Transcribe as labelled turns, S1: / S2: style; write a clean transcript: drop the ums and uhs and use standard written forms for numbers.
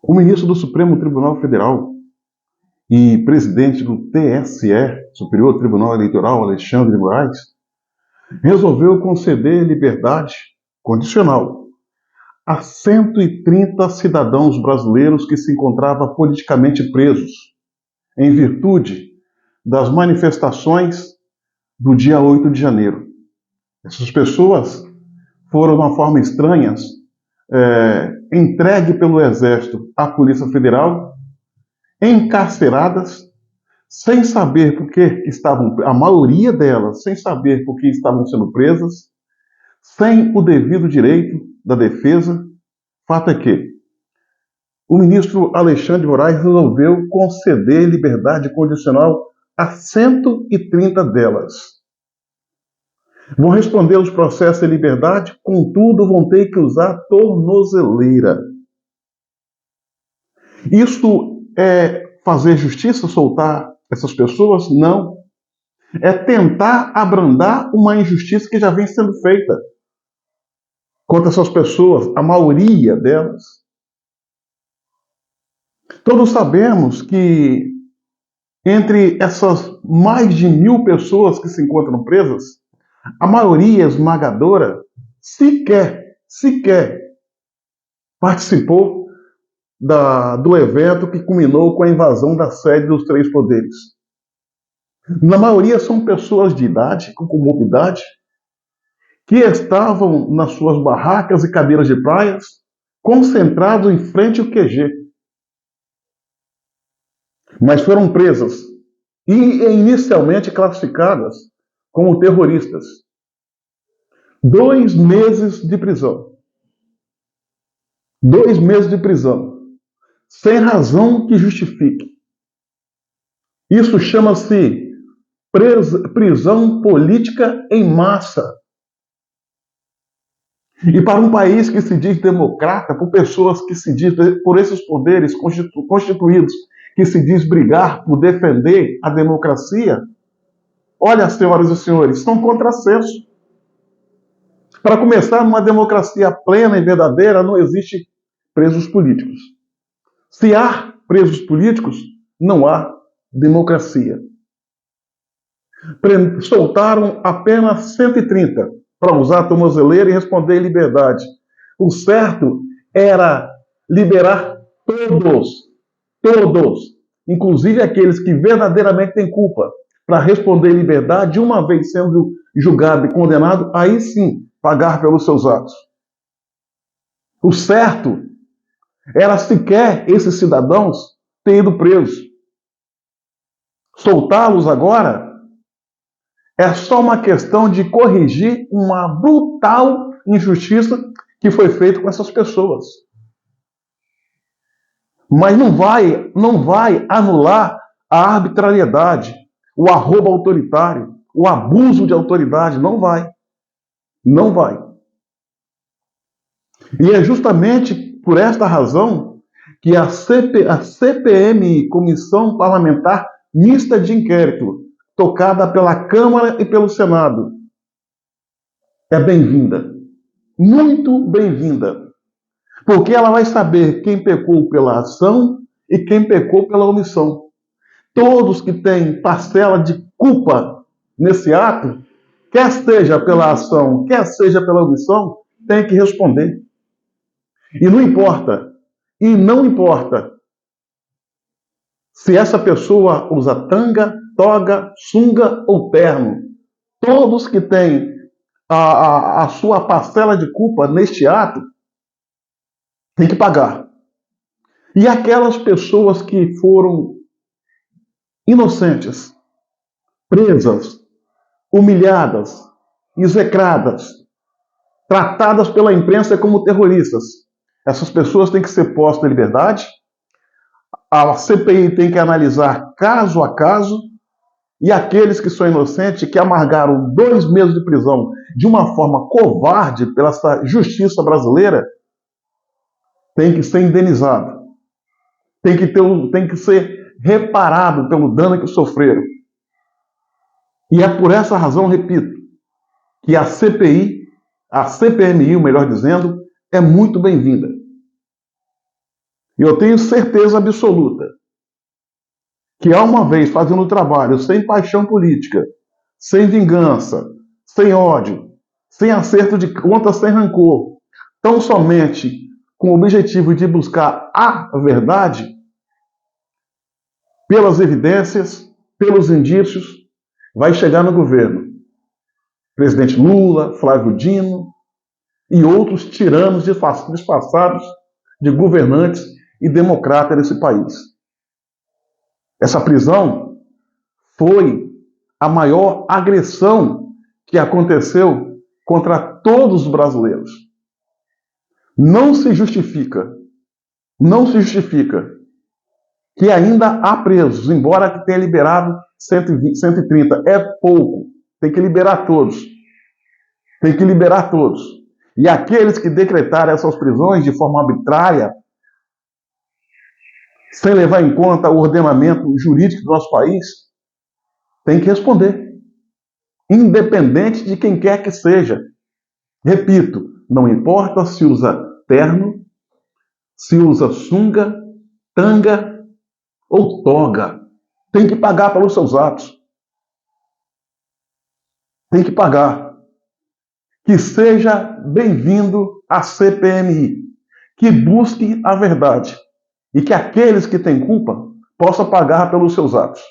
S1: O ministro do Supremo Tribunal Federal e presidente do TSE, Superior Tribunal Eleitoral, Alexandre de Moraes, resolveu conceder liberdade condicional a 130 cidadãos brasileiros que se encontravam politicamente presos em virtude das manifestações do dia 8 de janeiro. Essas pessoas foram, de uma forma estranha, entregue pelo Exército à Polícia Federal, encarceradas, sem saber por que estavam, a maioria delas, sem saber por que estavam sendo presas, sem o devido direito da defesa. Fato é que o ministro Alexandre de Moraes resolveu conceder liberdade condicional a 130 delas. Vão responder os processos de liberdade, contudo vão ter que usar tornozeleira. Isso é fazer justiça, soltar essas pessoas? Não. É tentar abrandar uma injustiça que já vem sendo feita contra essas pessoas, a maioria delas. Todos sabemos que entre essas mais de 1.000 pessoas que se encontram presas, a maioria esmagadora sequer participou do evento que culminou com a invasão da sede dos três poderes. Na maioria são pessoas de idade, com comorbidade, que estavam nas suas barracas e cadeiras de praias, concentrados em frente ao QG. Mas foram presas e inicialmente classificadas como terroristas. 2 meses de prisão. 2 meses de prisão. Sem razão que justifique. Isso chama-se prisão política em massa. E para um país que se diz democrata, por pessoas que se diz, por esses poderes constituídos, que se diz brigar por defender a democracia, olha, senhoras e senhores, isso é um contrassenso. Para começar, numa democracia plena e verdadeira, não existe presos políticos. Se há presos políticos, não há democracia. Soltaram apenas 130 para usar a tornozeleira e responder em liberdade. O certo era liberar todos, inclusive aqueles que verdadeiramente têm culpa, para responder em liberdade, uma vez sendo julgado e condenado, aí sim pagar pelos seus atos. O certo era sequer esses cidadãos terem ido presos. Soltá-los agora é só uma questão de corrigir uma brutal injustiça que foi feita com essas pessoas. Mas não vai anular a arbitrariedade, o arrobo autoritário, o abuso de autoridade. Não vai. Não vai. E é justamente por esta razão que a CPMI, Comissão Parlamentar Mista de Inquérito, tocada pela Câmara e pelo Senado, é bem-vinda. Muito bem-vinda. Porque ela vai saber quem pecou pela ação e quem pecou pela omissão. Todos que têm parcela de culpa nesse ato, quer seja pela ação, quer seja pela omissão, tem que responder. E não importa se essa pessoa usa tanga, toga, sunga ou terno. Todos que têm a sua parcela de culpa neste ato têm que pagar. E aquelas pessoas que foram inocentes, presas, humilhadas, execradas, tratadas pela imprensa como terroristas, essas pessoas têm que ser postas em liberdade. A CPI tem que analisar caso a caso, e aqueles que são inocentes, que amargaram 2 meses de prisão de uma forma covarde pela justiça brasileira, tem que ser indenizado. Tem que ser reparado pelo dano que sofreram. E é por essa razão, repito, que a CPI, a CPMI, melhor dizendo, é muito bem-vinda. E eu tenho certeza absoluta que, há uma vez fazendo o trabalho sem paixão política, sem vingança, sem ódio, sem acerto de contas, sem rancor, tão somente com o objetivo de buscar a verdade, pelas evidências, pelos indícios, vai chegar no governo. Presidente Lula, Flávio Dino e outros tiranos disfarçados de governantes e democratas desse país. Essa prisão foi a maior agressão que aconteceu contra todos os brasileiros. Não se justifica que ainda há presos, embora tenha liberado 120, 130. É pouco. Tem que liberar todos. Tem que liberar todos. E aqueles que decretaram essas prisões de forma arbitrária, sem levar em conta o ordenamento jurídico do nosso país, têm que responder. Independente de quem quer que seja. Repito, não importa se usa terno, se usa sunga, tanga ou toga. Tem que pagar pelos seus atos. Tem que pagar. Que seja bem-vindo à CPMI. Que busque a verdade. E que aqueles que têm culpa possam pagar pelos seus atos.